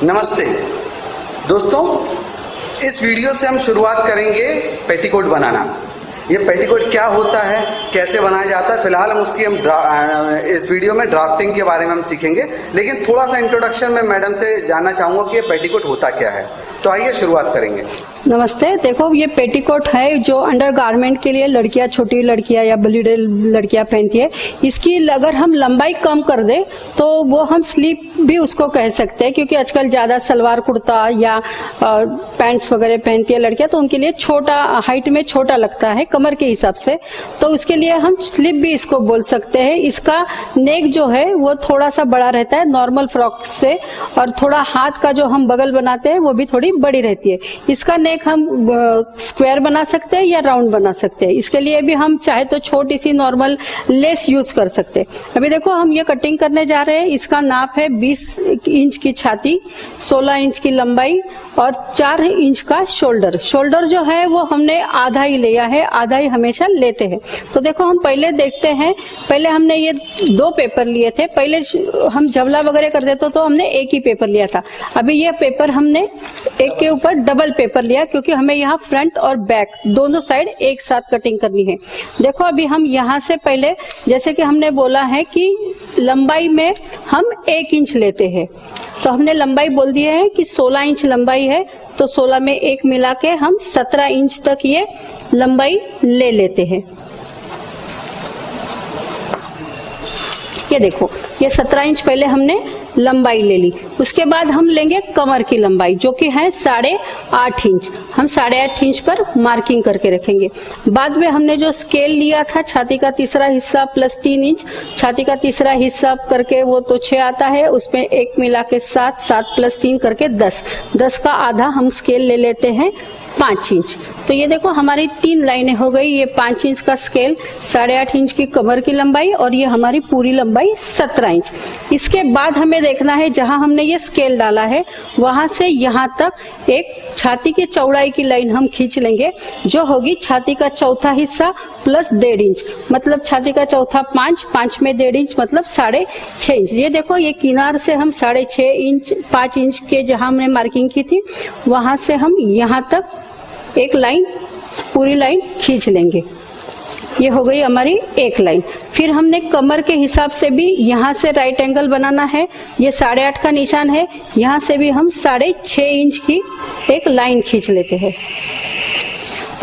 नमस्ते दोस्तों, इस वीडियो से हम शुरुआत करेंगे पेटीकोट बनाना। ये पेटीकोट क्या होता है, कैसे बनाया जाता है, फिलहाल हम उसकी इस वीडियो में ड्राफ्टिंग के बारे में हम सीखेंगे। लेकिन थोड़ा सा इंट्रोडक्शन में मैडम से जानना चाहूँगा कि ये पेटीकोट होता क्या है। तो आइए शुरुआत करेंगे। नमस्ते। देखो, ये पेटीकोट है जो अंडर गारमेंट के लिए लड़कियां, छोटी लड़कियां या बड़ी लड़कियां पहनती है। इसकी अगर हम लंबाई कम कर दे तो वो हम स्लीप भी उसको कह सकते हैं, क्योंकि आजकल ज्यादा सलवार कुर्ता या पैंट्स वगैरह पहनती है लड़कियां, तो उनके लिए छोटा, हाइट में छोटा लगता है कमर के हिसाब से, तो उसके लिए हम स्लीप भी इसको बोल सकते हैं। इसका नेक जो है वो थोड़ा सा बड़ा रहता है नॉर्मल फ्रॉक से, और थोड़ा हाथ का जो हम बगल बनाते हैं वो भी थोड़ी बड़ी रहती है। इसका नेक हम स्क्वायर बना सकते हैं या राउंड बना सकते हैं। इसके लिए भी हम चाहे तो छोटी सी नॉर्मल लेस यूज कर सकते हैं। अभी देखो, हम ये कटिंग करने जा रहे हैं। इसका नाप है 20 इंच की छाती, 16 इंच की लंबाई और 4 इंच का शोल्डर। शोल्डर जो है वो हमने आधा ही लिया है, आधा ही हमेशा लेते हैं। तो देखो, हम पहले देखते हैं। पहले हमने ये 2 पेपर लिए थे। पहले हम जबला वगैरह कर देते तो हमने एक ही पेपर लिया था। अभी ये पेपर हमने एक के ऊपर डबल पेपर लिया, क्योंकि हमें यहाँ फ्रंट और बैक दोनों साइड एक साथ कटिंग करनी है। देखो, अभी हम यहाँ से पहले, जैसे कि हमने बोला है कि लंबाई में हम 1 इंच लेते हैं, तो हमने लंबाई बोल दिया है कि 16 इंच लंबाई है, तो 16 में 1 मिला के हम 17 इंच तक ये लंबाई ले लेते हैं। ये देखो, ये 17 इंच पहले हमने लंबाई ले ली। उसके बाद हम लेंगे कमर की लंबाई, जो कि है 8.5 इंच। हम 8.5 इंच पर मार्किंग करके रखेंगे। बाद में हमने जो स्केल लिया था, छाती का तीसरा हिस्सा प्लस 3 इंच, छाती का तीसरा हिस्सा करके वो तो 6 आता है, उसमें 1 मिला के 7, 7 प्लस 3 करके 10, 10 का आधा हम स्केल ले लेते हैं 5 इंच। तो ये देखो, हमारी 3 लाइनें हो गई। ये 5 इंच का स्केल, 8.5 इंच की कमर की लंबाई, और ये हमारी पूरी लंबाई 17 इंच। इसके बाद हमें देखना है, जहां हमने ये स्केल डाला है वहां से यहां तक एक छाती की चौड़ाई की लाइन हम खींच लेंगे, जो होगी छाती का चौथा हिस्सा प्लस 1.5 इंच। मतलब छाती का चौथा 5, 5 में 1.5 इंच मतलब 6.5 इंच। ये देखो, ये किनार से हम 6.5 इंच, 5 इंच के जहां हमने मार्किंग की थी वहां से हम यहां तक एक लाइन, पूरी लाइन खींच लेंगे। ये हो गई हमारी एक लाइन। फिर हमने कमर के हिसाब से भी यहाँ से राइट एंगल बनाना है। ये 8.5 का निशान है, यहाँ से भी हम 6.5 इंच की एक लाइन खींच लेते हैं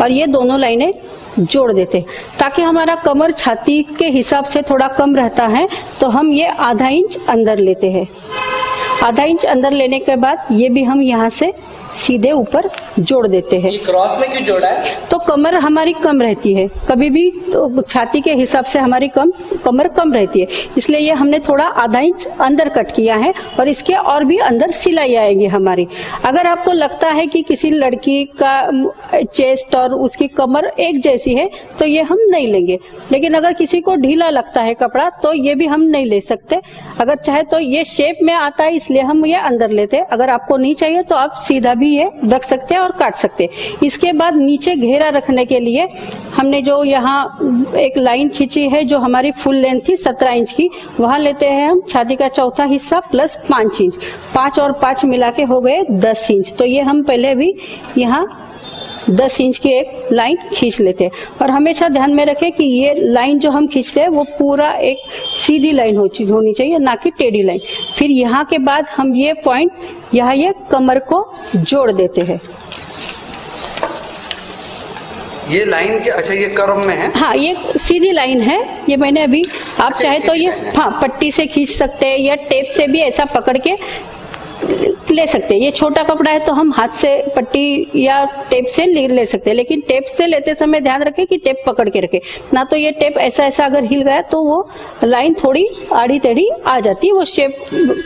और ये दोनों लाइनें जोड़ देते हैं, ताकि हमारा कमर छाती के हिसाब से थोड़ा कम रहता है। तो हम ये आधा इंच अंदर लेते हैं। आधा इंच अंदर लेने के बाद ये भी हम यहाँ से सीधे ऊपर जोड़ देते हैं। ये क्रॉस में क्यों जोड़ा है? तो कमर हमारी कम रहती है, कभी भी तो छाती के हिसाब से हमारी कमर कम रहती है, इसलिए ये हमने थोड़ा आधा इंच अंदर कट किया है। और इसके और भी अंदर सिलाई आएगी हमारी। अगर आपको लगता है कि किसी लड़की का चेस्ट और उसकी कमर एक जैसी है तो ये हम नहीं लेंगे, लेकिन अगर किसी को ढीला लगता है कपड़ा तो ये भी हम नहीं ले सकते। अगर चाहे तो ये शेप में आता है, इसलिए हम ये अंदर लेते हैं। अगर आपको नहीं चाहिए तो आप सीधा भी ये रख सकते हैं और काट सकते हैं। इसके बाद नीचे घेरा रखने के लिए हमने जो यहाँ एक लाइन खींची है, जो हमारी फुल लेंथ थी 17 इंच की, वहां लेते हैं हम छाती का चौथा हिस्सा प्लस 5 इंच। 5 और 5 मिला के हो गए 10 इंच। तो ये हम पहले भी यहाँ 10 इंच की एक लाइन खींच लेते हैं। और हमेशा ध्यान में रखें कि ये लाइन जो हम खींचते हैं वो पूरा एक सीधी लाइन होनी चाहिए, ना कि टेढ़ी लाइन। फिर यहाँ के बाद हम ये पॉइंट, यहाँ ये कमर को जोड़ देते हैं। ये लाइन के, अच्छा, ये कर्व में है? हाँ, ये सीधी लाइन है। ये मैंने अभी, आप चाहे तो ये पट्टी से खींच सकते हैं या टेप से भी ऐसा पकड़ के ले सकते हैं। ये छोटा कपड़ा है तो हम हाथ से पट्टी या टेप से ले सकते हैं, लेकिन टेप से लेते समय ध्यान रखें कि टेप पकड़ के रखें, ना तो ये टेप ऐसा ऐसा अगर हिल गया तो वो लाइन थोड़ी आड़ी टेढ़ी आ जाती है, वो शेप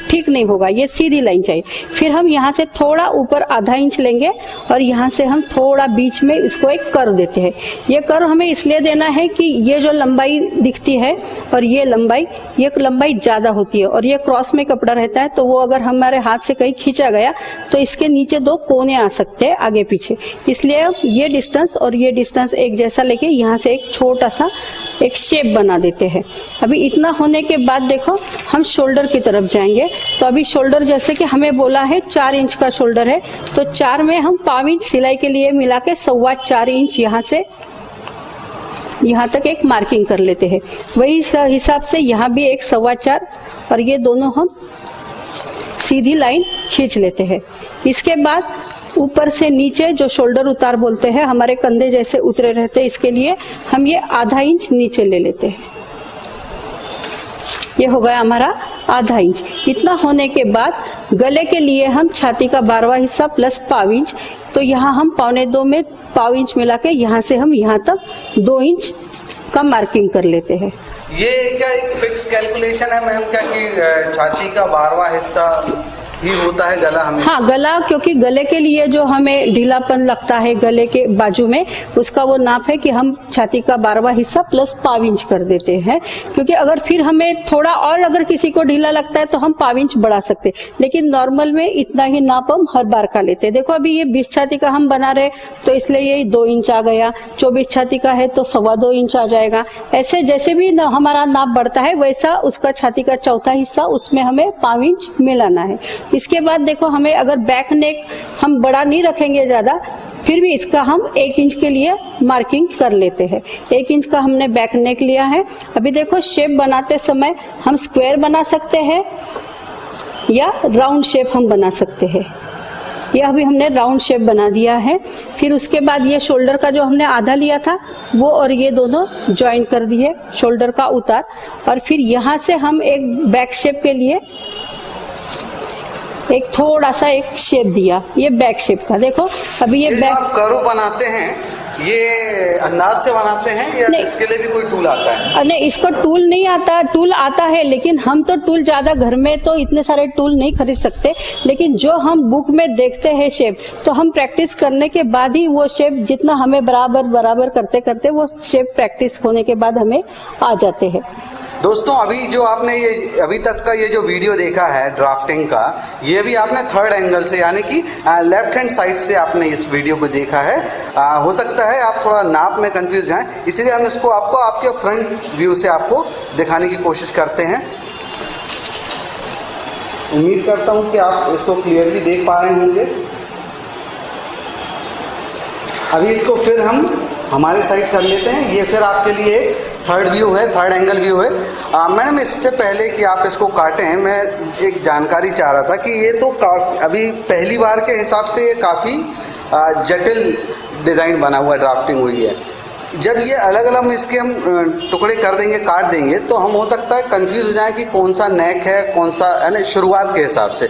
ठीक नहीं होगा। ये सीधी लाइन चाहिए। फिर हम यहाँ से थोड़ा ऊपर आधा इंच लेंगे और यहाँ से हम थोड़ा बीच में इसको एक कर्व देते हैं। ये कर्व हमें इसलिए देना है कि ये जो लंबाई दिखती है और ये लंबाई ज्यादा होती है, और ये क्रॉस में कपड़ा रहता है, तो वो अगर हमारे हाथ से कहीं खींचा गया तो इसके नीचे दो कोने आ सकते हैं आगे पीछे, इसलिए ये डिस्टेंस और ये डिस्टेंस एक जैसा लेके यहाँ से एक छोटा सा एक शेप बना देते हैं। अभी इतना होने के बाद देखो हम शोल्डर की तरफ जाएंगे। तो अभी शोल्डर जैसे कि हमें बोला है 4 इंच का शोल्डर है, तो 4 में हम 5 इंच सिलाई के लिए मिला के 4.25 इंच यहाँ से यहाँ तक एक मार्किंग कर लेते हैं। वही हिसाब से यहाँ भी एक 4.25 और ये दोनों हम सीधी लाइन खींच लेते हैं। इसके बाद ऊपर से नीचे जो शोल्डर उतार बोलते हैं, हमारे कंधे जैसे उतरे रहते हैं, इसके लिए हम ये आधा इंच नीचे ले लेते हैं। ये हो गया हमारा आधा इंच। इतना होने के बाद गले के लिए हम छाती का 12वां हिस्सा प्लस पाव इंच, तो यहाँ हम 1.25 में पाव इंच मिला के यहाँ से हम यहाँ तक 2 इंच का मार्किंग कर लेते हैं। ये क्या एक फिक्स कैलकुलेशन है मैम क्या कि छाती का 12वां हिस्सा ही होता है गला हमें? हाँ, गला, क्योंकि गले के लिए जो हमें ढीलापन लगता है गले के बाजू में, उसका वो नाप है कि हम छाती का 12वां हिस्सा प्लस पाव इंच कर देते हैं। क्योंकि अगर फिर हमें थोड़ा और अगर किसी को ढीला लगता है तो हम पाव इंच बढ़ा सकते हैं, लेकिन नॉर्मल में इतना ही नाप हम हर बार का लेते हैं। देखो अभी ये 20 छाती का हम बना रहे तो इसलिए ये 2 इंच आ गया, 24 छाती का है तो 2.25 इंच आ जाएगा। ऐसे जैसे भी हमारा नाप बढ़ता है वैसा उसका छाती का चौथा हिस्सा उसमें हमें पाव इंच मिलाना है। इसके बाद देखो हमें अगर बैक नेक हम बड़ा नहीं रखेंगे ज्यादा, फिर भी इसका हम 1 इंच के लिए मार्किंग कर लेते हैं। 1 इंच का हमने बैक नेक लिया है। अभी देखो शेप बनाते समय हम स्क्वायर बना सकते हैं या राउंड शेप हम बना सकते हैं। यह अभी हमने राउंड शेप बना दिया है। फिर उसके बाद ये शोल्डर का जो हमने आधा लिया था वो और ये दोनों ज्वाइन कर दिए, शोल्डर का उतार, और फिर यहाँ से हम एक बैक शेप के लिए एक थोड़ा सा एक शेप दिया, ये बैक शेप का। देखो अभी ये बैक आप कर्व बनाते हैं ये अंदाज से बनाते हैं या इसके लिए भी कोई टूल आता है? नहीं, इसको टूल नहीं आता, टूल आता है लेकिन हम तो टूल ज्यादा घर में तो इतने सारे टूल नहीं खरीद सकते, लेकिन जो हम बुक में देखते हैं शेप, तो हम प्रैक्टिस करने के बाद ही वो शेप जितना हमें बराबर करते करते वो शेप प्रैक्टिस होने के बाद हमें आ जाते हैं। दोस्तों अभी जो आपने ये अभी तक का ये जो वीडियो देखा है ड्राफ्टिंग का, ये भी आपने थर्ड एंगल से यानी कि लेफ्ट हैंड साइड से आपने इस वीडियो को देखा है। हो सकता है आप थोड़ा नाप में कंफ्यूज जाएं, इसलिए हम इसको आपको आपके फ्रंट व्यू से आपको दिखाने की कोशिश करते हैं। उम्मीद करता हूं कि आप इसको क्लियरली देख पा रहे होंगे। अभी इसको फिर हम हमारे साइड कर लेते हैं। ये फिर आपके लिए थर्ड व्यू है, थर्ड एंगल व्यू है। मैडम इससे पहले कि आप इसको काटें, मैं एक जानकारी चाह रहा था कि ये तो अभी पहली बार के हिसाब से ये काफ़ी जटिल डिज़ाइन बना हुआ ड्राफ्टिंग हुई है। जब ये अलग अलग इसके हम टुकड़े कर देंगे, काट देंगे, तो हम हो सकता है कंफ्यूज हो जाए कि कौन सा नेक है, कौन सा, यानी शुरुआत के हिसाब से।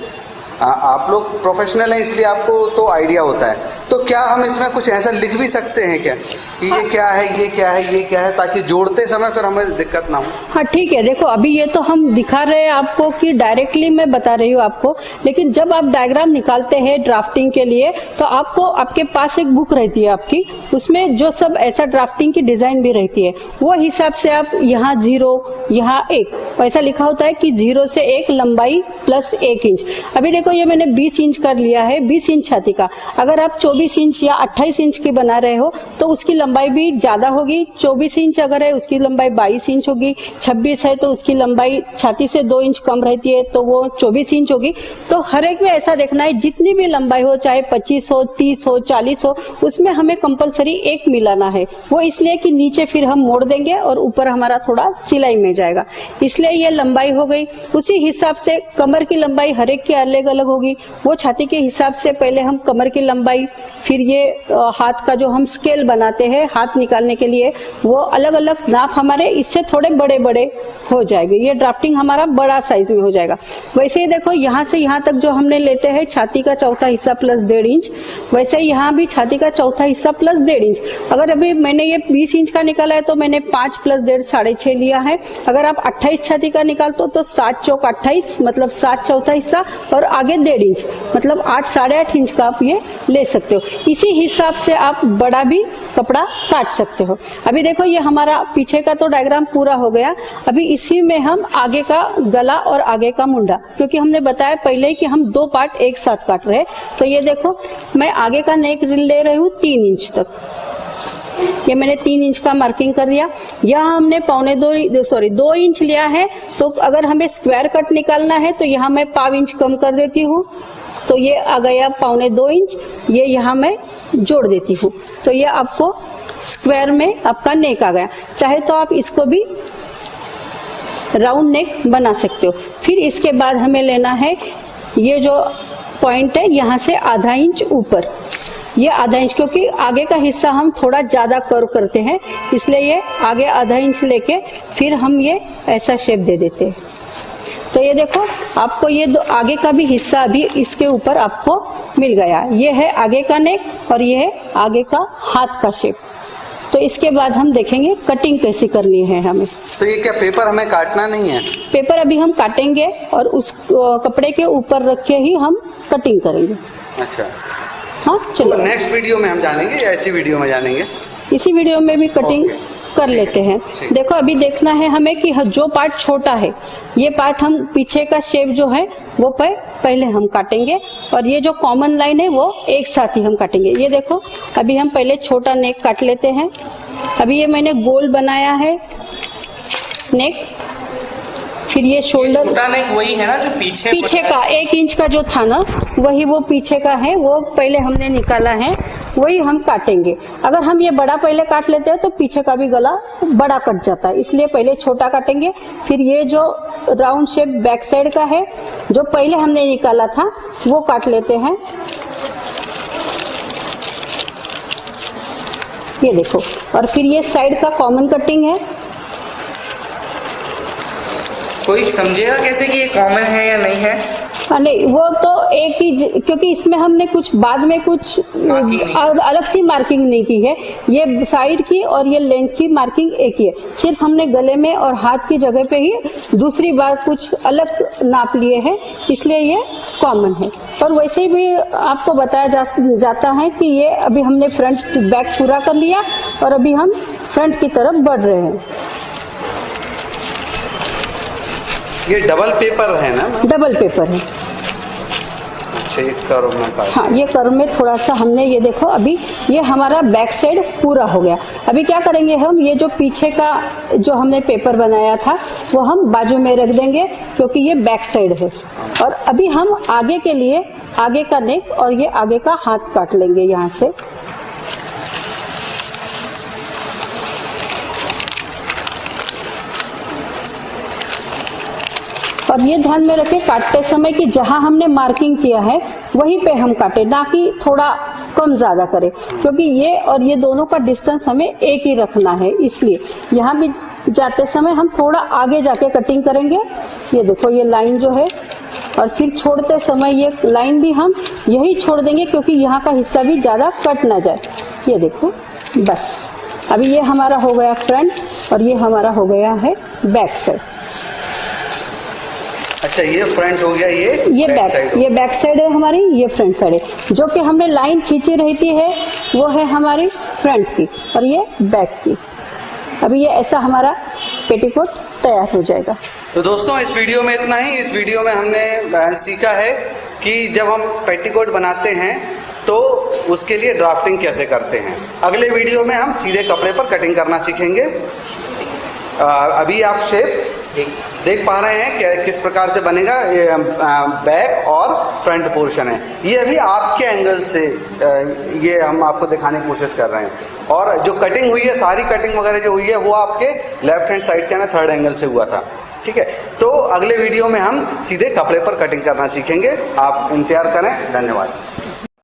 आप लोग प्रोफेशनल हैं इसलिए आपको तो आइडिया होता है। तो क्या हम इसमें कुछ ऐसा लिख भी सकते हैं क्या कि ये क्या है, ये क्या है, ये क्या है, ताकि जोड़ते समय फिर हमें दिक्कत ना हो? हाँ ठीक है, देखो अभी ये तो हम दिखा रहे हैं आपको कि डायरेक्टली मैं बता रही हूँ आपको, लेकिन जब आप डायग्राम निकालते हैं ड्राफ्टिंग के लिए तो आपको आपके पास एक बुक रहती है आपकी, उसमें जो सब ऐसा ड्राफ्टिंग की डिजाइन भी रहती है, वो हिसाब से आप यहाँ 0 यहाँ 1 ऐसा लिखा होता है कि 0 से 1 लंबाई प्लस 1 इंच। अभी देखो ये मैंने 20 इंच कर लिया है, 20 इंच छाती का। अगर आप 24 इंच या 28 इंच की बना रहे हो तो उसकी लंबाई भी ज्यादा होगी। 24 इंच अगर है उसकी लंबाई 22 इंच होगी, 26 है तो उसकी लंबाई छाती से 2 इंच कम रहती है तो वो 24 इंच होगी। तो हर एक में ऐसा देखना है जितनी भी लंबाई हो, चाहे 25 हो, 30 हो, 40 हो, उसमें हमें कंपलसरी 1 मिलाना है। वो इसलिए कि नीचे फिर हम मोड़ देंगे और ऊपर हमारा थोड़ा सिलाई में जाएगा, इसलिए ये लंबाई हो गई। उसी हिसाब से कमर की लंबाई हर एक की अलग अलग होगी। वो छाती के हिसाब से पहले हम कमर की लंबाई, फिर ये हाथ का जो हम स्केल बनाते हैं हाथ निकालने के लिए, वो अलग अलग नाप हमारे इससे थोड़े बड़े बड़े हो जाएंगे। ये ड्राफ्टिंग हमारा बड़ा साइज में हो जाएगा। वैसे ही देखो यहाँ से यहाँ तक जो हमने लेते हैं छाती का चौथा हिस्सा प्लस 1.5 इंच, वैसे यहाँ भी छाती का चौथा हिस्सा प्लस 1.5 इंच। अगर अभी मैंने ये 20 इंच का निकाला है तो मैंने 5 प्लस 1.5 6.5 लिया है। अगर आप 28 छाती का निकालते हो तो 7 चौक 28 मतलब 7 चौथा हिस्सा और आगे 1.5 इंच मतलब 8 8.5 इंच का आप ये ले सकते हो। इसी हिसाब से आप बड़ा भी कपड़ा काट सकते हो। अभी देखो ये हमारा पीछे का तो डायग्राम पूरा हो गया। अभी इसी में हम आगे का गला और आगे का मुंडा, क्योंकि हमने बताया पहले ही कि हम 2 पार्ट एक साथ काट रहे हैं। तो ये देखो मैं आगे का नेक ले रही हूँ 3 इंच तक। ये मैंने 3 इंच का मार्किंग कर दिया। यहाँ हमने 2 इंच लिया है, तो अगर हमें स्क्वायर कट निकालना है तो यहाँ मैं 1/2 इंच कम कर देती हूँ, तो ये आ गया 2.25 इंच। ये यहाँ मैं जोड़ देती हूँ, तो ये आपको स्क्वायर में आपका नेक आ गया। चाहे तो आप इसको भी राउंड नेक बना सकते हो। फिर इसके बाद हमें लेना है ये जो पॉइंट है यहाँ से आधा इंच ऊपर, ये आधा इंच, क्योंकि आगे का हिस्सा हम थोड़ा ज्यादा कर्व करते हैं, इसलिए ये आगे आधा इंच लेके फिर हम ये ऐसा शेप दे देते हैं। तो ये देखो आपको ये आगे का भी हिस्सा भी इसके ऊपर आपको मिल गया। ये है आगे का नेक और ये है आगे का हाथ का शेप। तो इसके बाद हम देखेंगे कटिंग कैसी करनी है हमें। तो ये क्या पेपर हमें काटना नहीं है? पेपर अभी हम काटेंगे और उस कपड़े के ऊपर रख के ही हम कटिंग करेंगे। अच्छा, हाँ चलो नेक्स्ट वीडियो में हम जानेंगे या इसी वीडियो में जानेंगे? इसी वीडियो में भी कटिंग कर लेते हैं। देखो अभी देखना है हमें कि जो पार्ट छोटा है, ये पार्ट हम पीछे का शेप जो है वो पहले हम काटेंगे, और ये जो कॉमन लाइन है वो एक साथ ही हम काटेंगे। ये देखो अभी हम पहले छोटा नेक काट लेते हैं। अभी ये मैंने गोल बनाया है नेक, फिर ये शोल्डर, छोटा नेक वही है ना जो पीछे का 1 इंच का जो था ना, वही वो पीछे का है, वो पहले हमने निकाला है, वही हम काटेंगे। अगर हम ये बड़ा पहले काट लेते हैं तो पीछे का भी गला बड़ा कट जाता है, इसलिए पहले छोटा काटेंगे। फिर ये जो राउंड शेप बैक साइड का है जो पहले हमने निकाला था वो काट लेते हैं। ये देखो, और फिर ये साइड का कॉमन कटिंग है। कोई समझेगा कैसे कि ये कॉमन है या नहीं है? नहीं, वो तो एक ही, क्योंकि इसमें हमने कुछ बाद में कुछ अलग सी मार्किंग नहीं की है। ये साइड की और ये लेंथ की मार्किंग एक ही है। सिर्फ हमने गले में और हाथ की जगह पे ही दूसरी बार कुछ अलग नाप लिए हैं, इसलिए ये कॉमन है। और वैसे भी आपको बताया जाता है कि ये अभी हमने फ्रंट बैक पूरा कर लिया और अभी हम फ्रंट की तरफ बढ़ रहे हैं। ये डबल पेपर है ना? डबल पेपर है। अच्छा, ये कर्व में काट, हाँ ये कर्व में थोड़ा सा हमने, ये देखो अभी ये हमारा बैक साइड पूरा हो गया। अभी क्या करेंगे हम, ये जो पीछे का जो हमने पेपर बनाया था वो हम बाजू में रख देंगे, क्योंकि ये बैक साइड है। और अभी हम आगे के लिए आगे का नेक और ये आगे का हाथ काट लेंगे यहाँ से। और ये ध्यान में रखें काटते समय कि जहां हमने मार्किंग किया है वहीं पे हम काटे, ना कि थोड़ा कम ज्यादा करें, क्योंकि ये और ये दोनों का डिस्टेंस हमें एक ही रखना है। इसलिए यहाँ भी जाते समय हम थोड़ा आगे जाके कटिंग करेंगे। ये देखो ये लाइन जो है, और फिर छोड़ते समय ये लाइन भी हम यही छोड़ देंगे, क्योंकि यहाँ का हिस्सा भी ज्यादा कट ना जाए। ये देखो बस, अभी ये हमारा हो गया फ्रंट और ये हमारा हो गया है बैक साइड। अच्छा, ये फ्रंट हो गया, ये बैक साइड है हमारी, ये फ्रंट साइड है। जो कि हमने लाइन खींची रहती है वो है हमारी फ्रंट की और ये बैक की। अभी ये ऐसा हमारा पेटीकोट तैयार हो जाएगा। तो दोस्तों इस वीडियो में इतना ही। इस वीडियो में हमने सीखा है कि जब हम पेटीकोट बनाते हैं तो उसके लिए ड्राफ्टिंग कैसे करते हैं। अगले वीडियो में हम सीधे कपड़े पर कटिंग करना सीखेंगे। अभी आप शेप देख पा रहे हैं कि किस प्रकार से बनेगा। ये बैक और फ्रंट पोर्शन है, ये अभी आपके एंगल से ये हम आपको दिखाने की कोशिश कर रहे हैं। और जो कटिंग हुई है, सारी कटिंग वगैरह जो हुई है वो आपके लेफ्ट हैंड साइड से, यानी थर्ड एंगल से हुआ था। ठीक है, तो अगले वीडियो में हम सीधे कपड़े पर कटिंग करना सीखेंगे। आप इंतजार करें। धन्यवाद।